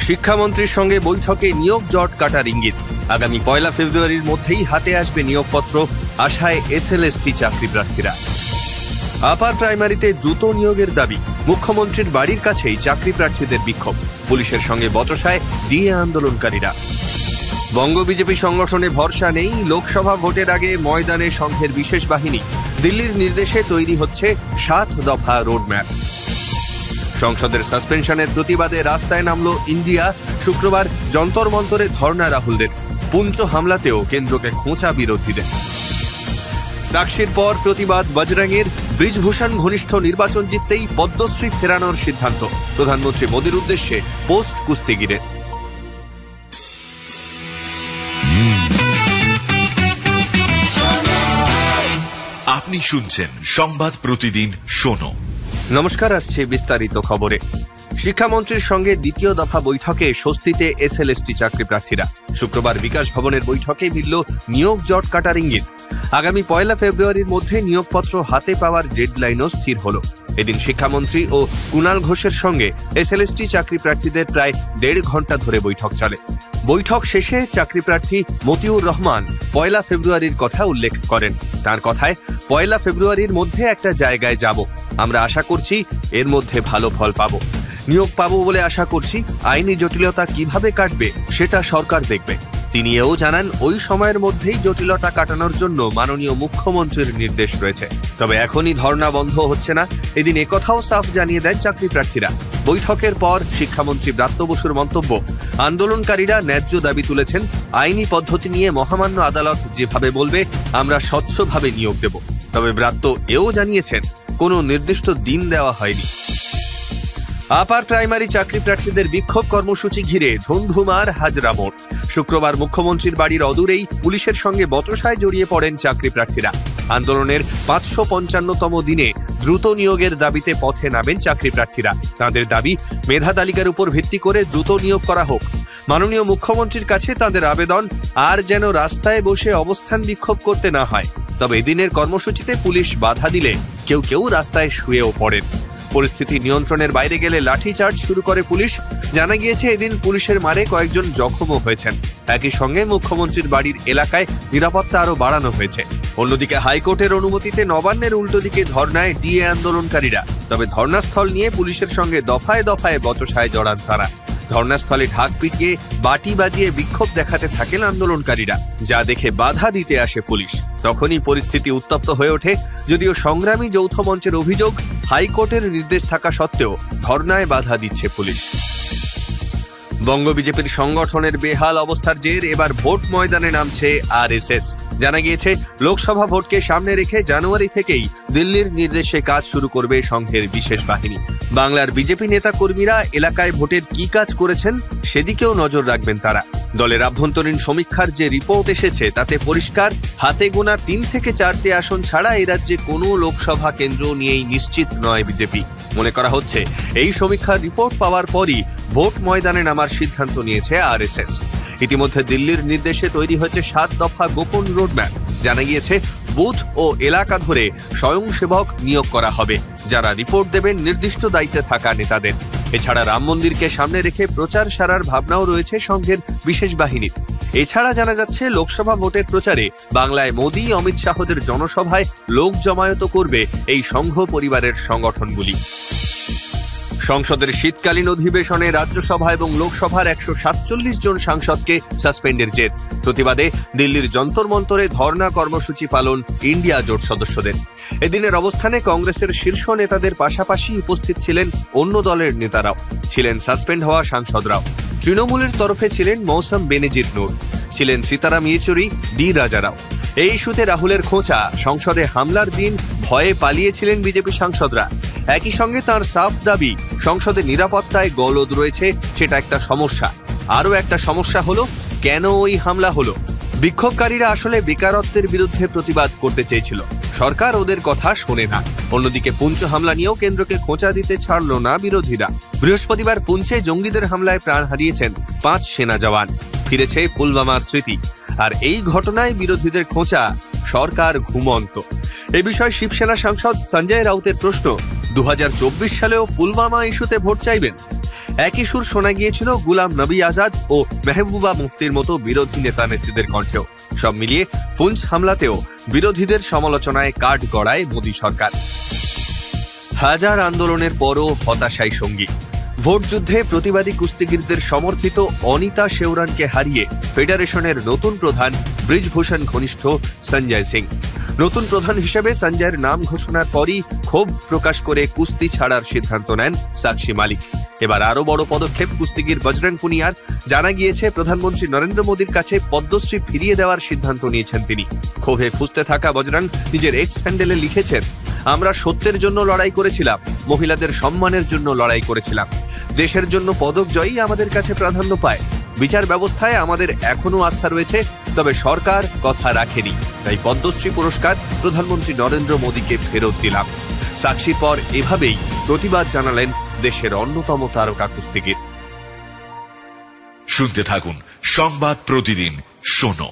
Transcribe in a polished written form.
শিক্ষামন্ত্রীর সঙ্গে বৈঠকে নিয়োগ জট কাটার ইঙ্গিত। আগামী 1 ফেব্রুয়ারির মধ্যেই হাতে আসবে নিয়োগপত্র, আশায় এসএলএসটি চাকরি প্রার্থীরা। আপার প্রাইমারিতে দ্রুত নিয়োগের দাবি, মুখ্যমন্ত্রীর বাড়ির কাছেই চাকরি প্রার্থীদের বিক্ষোভ, পুলিশের সঙ্গে বচসায় ডিএ আন্দোলনকারীরা। বঙ্গ বিজেপি সংগঠনে ভরসা নেই, লোকসভা ভোটের আগে ময়দানে সংঘের বিশেষ বাহিনী, দিল্লির নির্দেশে তৈরি হচ্ছে 7 দফা রোডম্যাপ। সংসদের সাসপেনশনের প্রতিবাদে রাস্তায় নামল ইন্ডিয়া, শুক্রবার যন্তর মন্তরে ধর্ণা রাহুলদের, পুঞ্চ হামলাতেও কেন্দ্রকে খোঁচা বিরোধীদের। সাক্ষীর পর প্রতিবাদ বজরঙ্গের, ব্রিজভূষণ ঘনিষ্ঠ নির্বাচন জিততেই পদ্মশ্রী ফেরানোর সিদ্ধান্ত, প্রধানমন্ত্রী মোদীর উদ্দেশ্যে পোস্ট কুস্তিগিরের। আপনি শুনছেন সংবাদ প্রতিদিন শোনো। নমস্কার, আসছে বিস্তারিত খবরে। শিক্ষামন্ত্রীর সঙ্গে দ্বিতীয় দফা বৈঠকে স্বস্তিতে এসএলএসটি চাকরি প্রার্থীরা। শুক্রবার বিকাশ ভবনের বৈঠকে মিলল নিয়োগ জট কাটার ইঙ্গিত। আগামী 1 ফেব্রুয়ারির মধ্যে নিয়োগপত্র হাতে পাওয়ার ডেডলাইনও স্থির হল। এদিন শিক্ষামন্ত্রী ও কুণাল ঘোষের সঙ্গে এসএলএসটি চাকরি প্রার্থীদের প্রায় 1.5 ঘন্টা ধরে বৈঠক চলে। বৈঠক শেষে চাকরি প্রার্থী মতিউর রহমান 1 ফেব্রুয়ারির কথা উল্লেখ করেন। তার কথায়, 1 ফেব্রুয়ারির মধ্যে একটা জায়গায় যাব, আমরা আশা করছি এর মধ্যে ভালো ফল পাবো, নিয়োগ পাবো বলে আশা করছি। আইনি জটিলতা কিভাবে কাটবে সেটা সরকার দেখবে। তিনি এও জানান, ওই সময়ের মধ্যেই জটিলতা কাটানোর জন্য মাননীয় মুখ্যমন্ত্রীর নির্দেশ রয়েছে। তবে এখনই ধর্ণা বন্ধ হচ্ছে না, এদিন একথাও সাফ জানিয়ে দেন চাকরি প্রার্থীরা। বৈঠকের পর শিক্ষামন্ত্রী ব্রাত্য বসুর মন্তব্য, আন্দোলনকারীরা ন্যায্য দাবি তুলেছেন, আইনি পদ্ধতি নিয়ে মহামান্য আদালত যেভাবে বলবে আমরা স্বচ্ছভাবে নিয়োগ দেব। তবে ব্রাত্য এও জানিয়েছেন, কোনো নির্দিষ্ট দিন দেওয়া হয়নি। আপার প্রাইমারি চাকরি প্রার্থীদের বিক্ষোভ কর্মসূচি ঘিরে ধুন্ধুমার হাজরা মোড়। শুক্রবার মুখ্যমন্ত্রীর বাড়ির অদূরেই পুলিশের সঙ্গে বচসায় জড়িয়ে পড়েন চাকরি প্রার্থীরা। আন্দোলনের 555তম দিনে দ্রুত নিয়োগের দাবিতে পথে নামেন চাকরি প্রার্থীরা। তাদের দাবি, মেধা তালিকার উপর ভিত্তি করে দ্রুত নিয়োগ করা হোক। মাননীয় মুখ্যমন্ত্রীর কাছে তাদের আবেদন, আর যেন রাস্তায় বসে অবস্থান বিক্ষোভ করতে না হয়। তবে এদিনের কর্মসূচিতে পুলিশ বাধা দিলে কেউ কেউ রাস্তায় শুয়েও পড়েন। পরিস্থিতি নিয়ন্ত্রণের বাইরে গেলে লাঠিচার্জ শুরু করে পুলিশ। জানা গিয়েছে, এদিন পুলিশের মারে কয়েকজন জখমও হয়েছেন। একই সঙ্গে মুখ্যমন্ত্রীর বাড়ির এলাকায় নিরাপত্তা আরো বাড়ানো হয়েছে। অন্যদিকে হাইকোর্টের অনুমতিতে নবান্নের উল্টো দিকে ধর্নায় ডিএ আন্দোলনকারীরা। তবে ধর্নাস্থল নিয়ে পুলিশের সঙ্গে দফায় দফায় বচসায় জড়ান তারা। ধর্নাস্থলে ঢাক পিটিয়ে বাটি বাজিয়ে বিক্ষোভ দেখাতে থাকেন আন্দোলনকারীরা, যা দেখে বাধা দিতে আসে পুলিশ। তখনই পরিস্থিতি উত্তপ্ত হয়ে ওঠে। যদিও সংগ্রামী যৌথ মঞ্চের অভিযোগ, হাইকোর্টের নির্দেশ থাকা সত্ত্বেও ধর্নায় বাধা দিচ্ছে পুলিশ। বঙ্গ বিজেপির সংগঠনের বেহাল অবস্থার জের এবার ভোট ময়দানে নামছে আরএসএস। জানা গিয়েছে, লোকসভা ভোটকে সামনে রেখে জানুয়ারি থেকেই দিল্লির নির্দেশে কাজ শুরু করবে সংঘের বিশেষ বাহিনী। বাংলার বিজেপি নেতা কর্মীরা এলাকায় ভোটের কি কাজ করেছেন সেদিকেও নজর রাখবেন তারা। দলের আভ্যন্তরীণ সমীক্ষার যে রিপোর্ট এসেছে তাতে পরিষ্কার, হাতে গোনা 3 থেকে 4টি আসন ছাড়া এই রাজ্যে কোনো লোকসভা কেন্দ্র নিয়েই নিশ্চিত নয় বিজেপি। মনে করা হচ্ছে, এই সমীক্ষার রিপোর্ট পাওয়ার পরই ভোট ময়দানে নামার সিদ্ধান্ত নিয়েছে আরএসএস। ইতিমধ্যে দিল্লির নির্দেশে তৈরি হয়েছে 7 দফা গোপন রোডম্যাপ। জানা গিয়েছে, বুথ ও এলাকা ধরে স্বয়ংসেবক নিয়োগ করা হবে, যারা রিপোর্ট দেবেন নির্দিষ্ট দায়িত্বে থাকা নেতাদের। এছাড়া রাম মন্দিরকে সামনে রেখে প্রচার সারার ভাবনাও রয়েছে সংঘের বিশেষ বাহিনীর। এছাড়া জানা যাচ্ছে, লোকসভা ভোটের প্রচারে বাংলায় মোদী অমিত শাহদের জনসভায় লোক জমায়েত করবে এই সংঘ পরিবারের সংগঠনগুলি। সংসদের শীতকালীন অধিবেশনে রাজ্যসভা এবং লোকসভার 147 জন সাংসদকে সাসপেন্ডের জের। প্রতিবাদে দিল্লির যন্তর মন্তরে ধর্ণা কর্মসূচি পালন ইন্ডিয়া জোট সদস্যদের। এদিনের অবস্থানে কংগ্রেসের শীর্ষ নেতাদের পাশাপাশি উপস্থিত ছিলেন অন্য দলের নেতারাও, ছিলেন সাসপেন্ড হওয়া সাংসদরাও। তৃণমূলের তরফে ছিলেন মৌসম বেনজির নূর, ছিলেন সীতারাম ইয়েচুরি, ডি রাজারাও। এই ইস্যুতে রাহুলের খোঁচা, সংসদে হামলার দিন ভয়ে পালিয়েছিলেন বিজেপি সাংসদরা। একই সঙ্গে তার সাফ দাবি, সংসদে নিরাপত্তায় গলদ রয়েছে, সেটা একটা সমস্যা। আরও একটা সমস্যা হলো, কেন ওই হামলা হলো। বিক্ষোভকারীরা আসলে বেকারত্বের বিরুদ্ধে প্রতিবাদ করতে চেয়েছিল, সরকার ওদের কথা শোনে না। অন্যদিকে পুঞ্চ হামলা নিয়েও কেন্দ্রকে খোঁচা দিতে ছাড়ল না বিরোধীরা। বৃহস্পতিবার পুঞ্চে জঙ্গিদের হামলায় প্রাণ হারিয়েছেন 5 সেনা জওয়ান, ফিরেছে পুলওয়ামার স্মৃতি। আর এই ঘটনায় বিরোধীদের খোঁচা, সরকার ঘুমন্ত। এ বিষয়ে শিবসেনা সাংসদ সঞ্জয় রাউতের প্রশ্ন, 2024 সালেও পুলওয়ামা ইস্যুতে ভোট চাইবেন? একই সুর শোনা গিয়েছিল গুলাম নবী আজাদ ও মেহবুবা মুফতির মতো বিরোধী নেতা নেত্রীদের কণ্ঠেও। সব মিলিয়ে পুঞ্চ হামলাতেও বিরোধীদের সমালোচনায় কাঠ গড়ায় মোদী সরকার। হাজার আন্দোলনের পরও হতাশায় সঙ্গী। ভোট যুদ্ধে প্রতিবাদী কুস্তিগিরদের সমর্থিত অনিতা শেওরানকে হারিয়ে ফেডারেশনের নতুন প্রধান ব্রিজভূষণ ঘনিষ্ঠ সঞ্জয় সিং। নতুন প্রধান হিসেবে সঞ্জয়ের নাম ঘোষণার পরই ক্ষোভ প্রকাশ করে কুস্তি ছাড়ার সিদ্ধান্ত নেন সাক্ষী মালিক। এবার আরো বড় পদক্ষেপ কুস্তিগির বজরং পুনিয়ার। জানা গিয়েছে প্রধানমন্ত্রী নরেন্দ্র মোদীর কাছে পদ্মশ্রী ফিরিয়ে দেওয়ার সিদ্ধান্ত নিয়েছেন তিনি। ক্ষোভে ফুঁসতে থাকা বজরং নিজের এক্স হ্যান্ডেলে লিখেছেন, আমরা সত্যের জন্য লড়াই করেছিলাম, মহিলাদের সম্মানের জন্য লড়াই করেছিলাম। দেশের জন্য পদক জয়ই আমাদের কাছে প্রাধান্য পায়। বিচার ব্যবস্থায় আমাদের এখনো আস্থা রয়েছে, তবে সরকার কথা রাখেনি। তাই পদ্মশ্রী পুরস্কার প্রধানমন্ত্রী নরেন্দ্র মোদীকে ফেরত দিলাম। সাক্ষীর পর এভাবেই প্রতিবাদ জানালেন দেশের অন্যতম তারকা কুস্তিগির। শুনতে থাকুন সংবাদ প্রতিদিন শোনো।